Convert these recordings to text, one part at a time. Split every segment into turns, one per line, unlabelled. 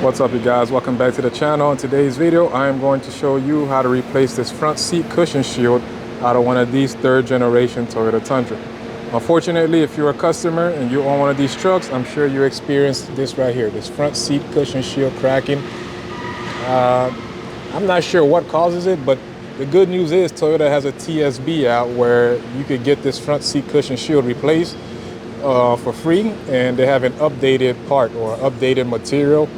What's up, you guys? Welcome back to the channel. In today's video I am going to show you how to replace this front seat cushion shield out of one of these third generation Toyota Tundra. Unfortunately, if you're a customer and you own one of these trucks, I'm sure you experienced this right here, this front seat cushion shield cracking. I'm not sure what causes it, but the good news is Toyota has a TSB out where you could get this front seat cushion shield replaced for free, and they have an updated part or updated material.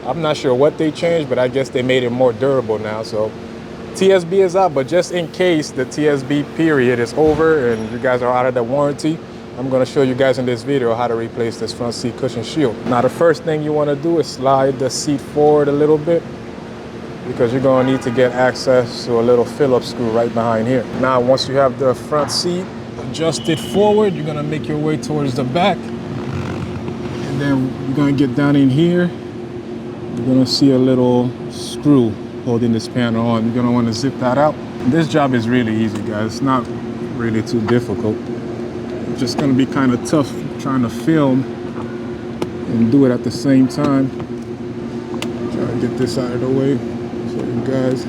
I'm not sure what they changed, but I guess they made it more durable now. So TSB is out, but just in case the TSB period is over and you guys are out of the warranty, I'm going to show you guys in this video how to replace this front seat cushion shield. Now the first thing you want to do is slide the seat forward a little bit, because you're going to need to get access to a little Phillips screw right behind here. Now once you have the front seat adjusted forward, you're going to make your way towards the back, and then you're going to get down in here. You're going to see a little screw holding this panel on. You're going to want to zip that out. This job is really easy, guys. It's not really too difficult. It's just going to be kind of tough trying to film and do it at the same time. Try to get this out of the way so you guys.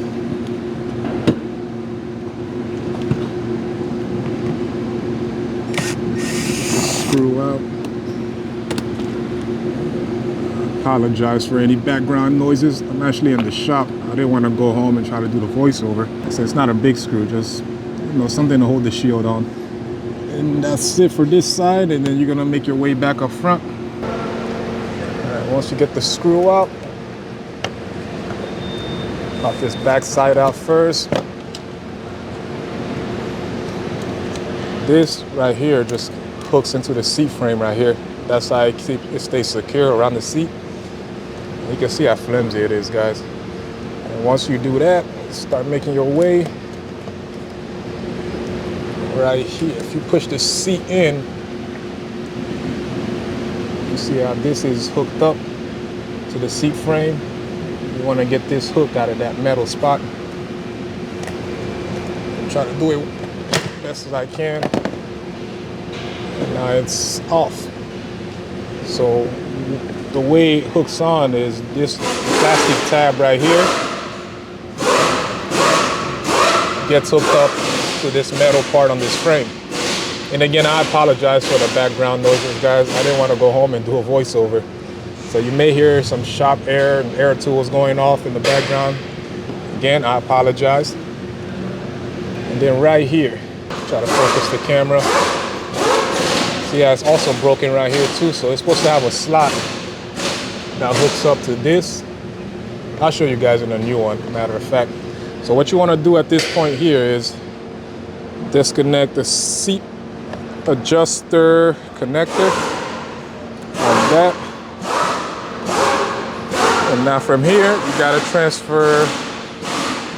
Screw out. Apologize for any background noises. I'm actually in the shop. I didn't want to go home and try to do the voiceover. So it's not a big screw, just something to hold the shield on. And that's it for this side, and then you're gonna make your way back up front. Alright, once you get the screw out, pop this back side out first. This right here just hooks into the seat frame right here. That's how it stays secure around the seat. You can see how flimsy it is, guys. And once you do that, start making your way right here. If you push the seat in, you see how this is hooked up to the seat frame. You want to get this hook out of that metal spot. Try to do it best as I can. And now it's off. So the way it hooks on is this plastic tab right here gets hooked up to this metal part on this frame. And again, I apologize for the background noises, guys. I didn't want to go home and do a voiceover. So you may hear some shop air and air tools going off in the background. Again, I apologize. And then right here, try to focus the camera. See how it's also broken right here too, so it's supposed to have a slot that hooks up to this. I'll show you guys in a new one, matter of fact. So what you want to do at this point here is disconnect the seat adjuster connector like that. And now from here, you got to transfer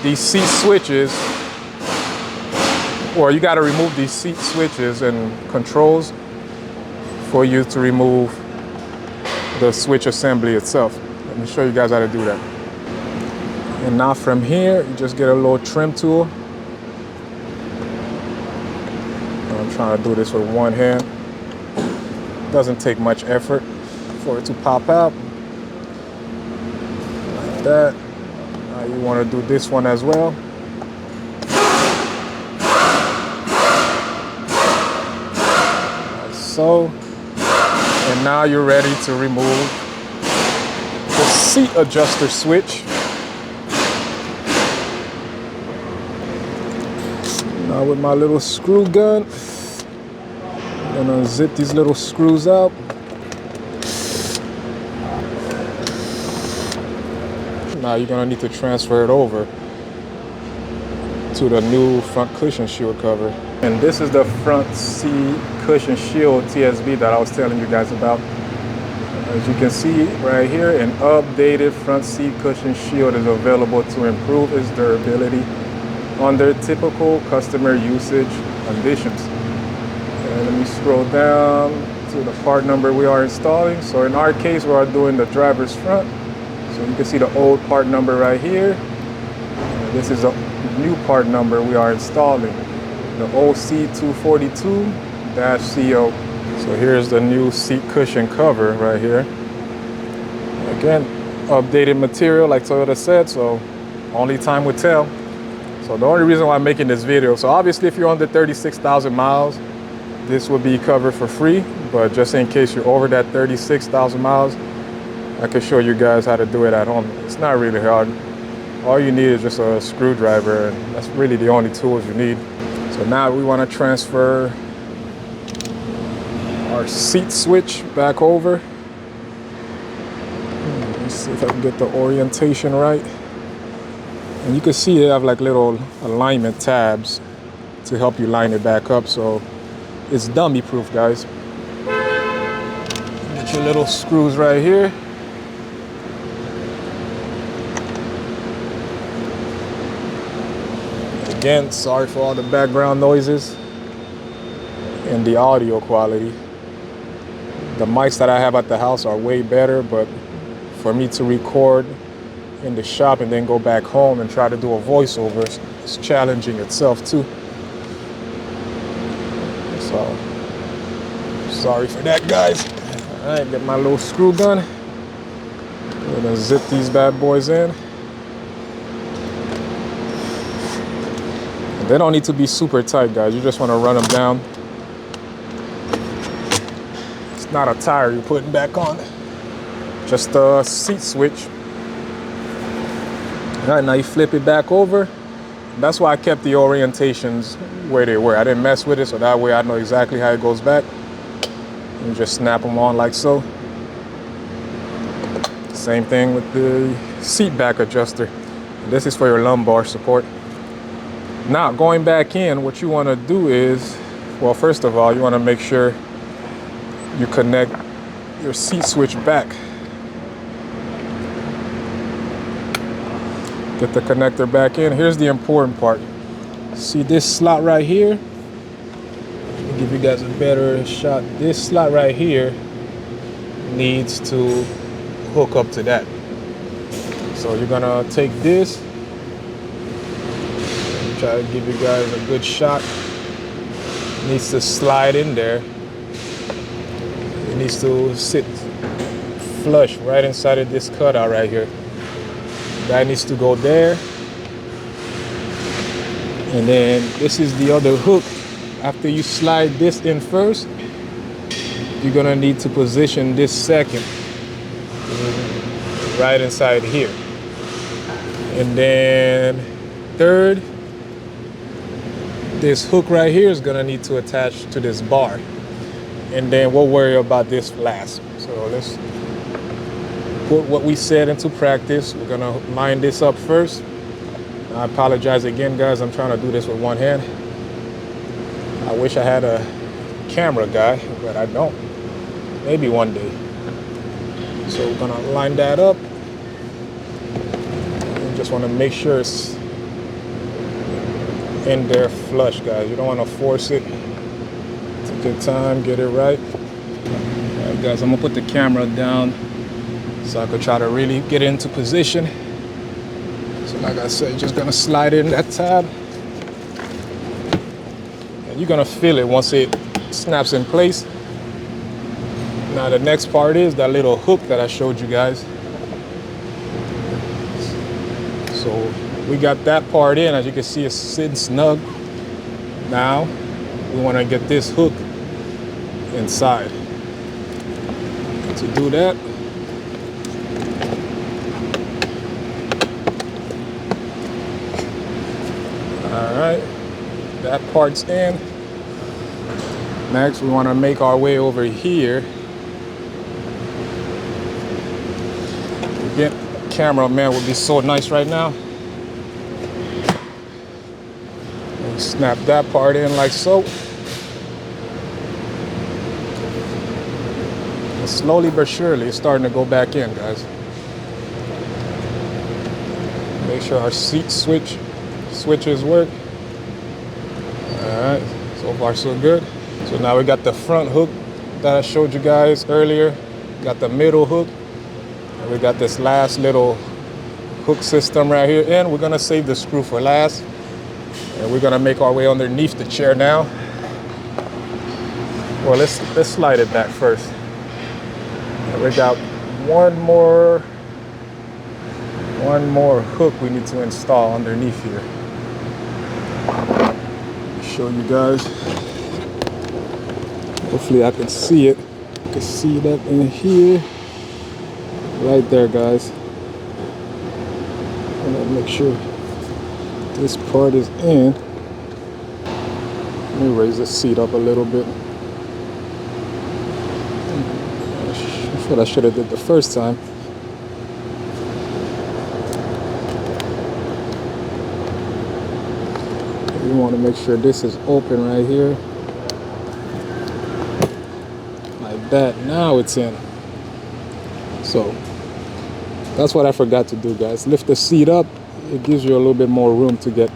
these seat switches, or you got to remove these seat switches and controls for you to remove the switch assembly itself. Let me show you guys how to do that. And now from here, you just get a little trim tool. I'm trying to do this with one hand. Doesn't take much effort for it to pop out. Like that. Now you want to do this one as well. Like so. And now you're ready to remove the seat adjuster switch. Now with my little screw gun, I'm gonna zip these little screws out. Now you're gonna need to transfer it over to the new front cushion shield cover. And this is the front seat cushion shield TSB that I was telling you guys about. As you can see right here, an updated front seat cushion shield is available to improve its durability under typical customer usage conditions. And let me scroll down to the part number we are installing. So in our case, we are doing the driver's front. So you can see the old part number right here. And this is a new part number we are installing, the OC242-CO. So here's the new seat cushion cover right here. Again, updated material like Toyota said, so only time will tell. So the only reason why I'm making this video, so obviously if you're under 36,000 miles, this will be covered for free, but just in case you're over that 36,000 miles, I can show you guys how to do it at home. It's not really hard. All you need is just a screwdriver, and that's really the only tools you need. So now we want to transfer our seat switch back over. Let me see if I can get the orientation right. And you can see they have like little alignment tabs to help you line it back up. So it's dummy proof, guys. Get your little screws right here. Again, sorry for all the background noises and the audio quality. The mics that I have at the house are way better, but for me to record in the shop and then go back home and try to do a voiceover, it's challenging itself too. So, sorry for that, guys. All right, get my little screw gun. I'm gonna zip these bad boys in. And they don't need to be super tight, guys. You just want to run them down. It's not a tire you're putting back on, just a seat switch. All right, now you flip it back over. That's why I kept the orientations where they were. I didn't mess with it, so that way I know exactly how it goes back. You just snap them on like so. Same thing with the seat back adjuster. This is for your lumbar support. Now, going back in, what you want to do is, well, first of all, you want to make sure you connect your seat switch back. Get the connector back in. Here's the important part. See this slot right here? Let me give you guys a better shot. This slot right here needs to hook up to that. So you're gonna take this, try to give you guys a good shot. It needs to slide in there. It needs to sit flush right inside of this cutout right here. That needs to go there. And then this is the other hook. After you slide this in first, you're gonna need to position this second right inside here. And then third, this hook right here is gonna need to attach to this bar. And then we'll worry about this last. So let's put what we said into practice. We're gonna line this up first. I apologize again, guys. I'm trying to do this with one hand. I wish I had a camera guy, but I don't. Maybe one day. So we're gonna line that up. You just wanna make sure it's in there flush, guys. You don't wanna force it. Take your time, get it right. All right, guys, I'm gonna put the camera down so I could try to really get into position. So like I said, just gonna slide in that tab. And you're gonna feel it once it snaps in place. Now the next part is that little hook that I showed you guys. So we got that part in. As you can see, it's sitting snug. Now we wanna get this hook inside. To do that, all right, that part's in. Next, we want to make our way over here. Again, cameraman would be so nice right now. And snap that part in like so. And slowly but surely, it's starting to go back in, guys. Make sure our seat switches work. All right, so far so good. So now we got the front hook that I showed you guys earlier. Got the middle hook. And we got this last little hook system right here. And we're gonna save the screw for last. And we're gonna make our way underneath the chair now. Well, let's slide it back first. And we got one more one more hook we need to install underneath here. Show you guys. Hopefully I can see it. You can see that in here. Right there, guys. And I'll make sure this part is in. Let me raise the seat up a little bit. That's what I should have did the first time. You want to make sure this is open right here. Like that. Now it's in. So that's what I forgot to do, guys. Lift the seat up. It gives you a little bit more room to get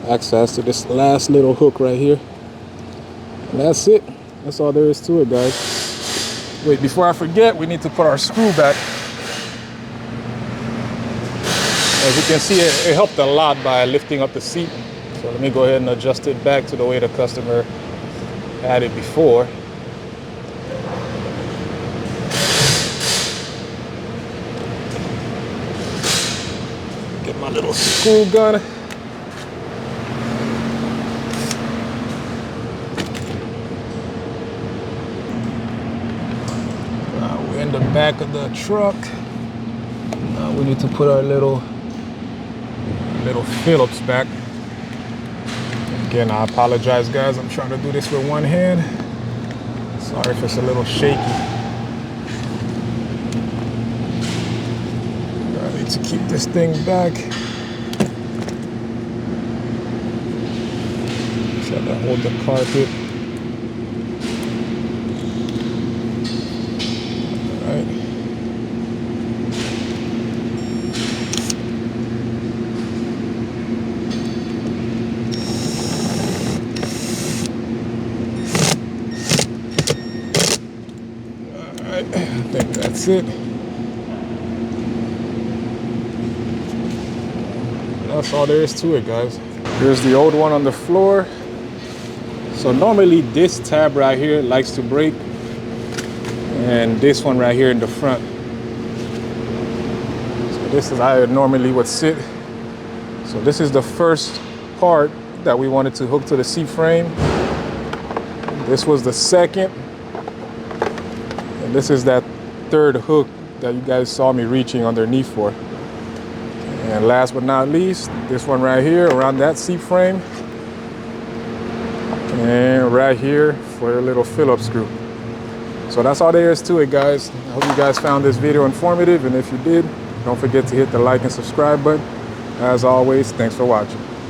access to this last little hook right here. And that's it. That's all there is to it, guys. Wait, before I forget, we need to put our screw back. As you can see, it helped a lot by lifting up the seat. So let me go ahead and adjust it back to the way the customer had it before. Get my little screw gun. We're in the back of the truck. Now we need to put our little Phillips back. Again, I apologize, guys. I'm trying to do this with one hand. Sorry if it's a little shaky. I need to keep this thing back. Try to hold the carpet. All right. I think that's it. That's all there is to it, guys. Here's the old one on the floor. So normally this tab right here likes to break, and this one right here in the front. So this is how it normally would sit. So this is the first part that we wanted to hook to the seat frame. This was the second. And this is that third hook that you guys saw me reaching underneath for. And last but not least, this one right here around that seat frame. And right here for your little Phillips screw. So that's all there is to it, guys. I hope you guys found this video informative, and if you did, don't forget to hit the like and subscribe button. As always, thanks for watching.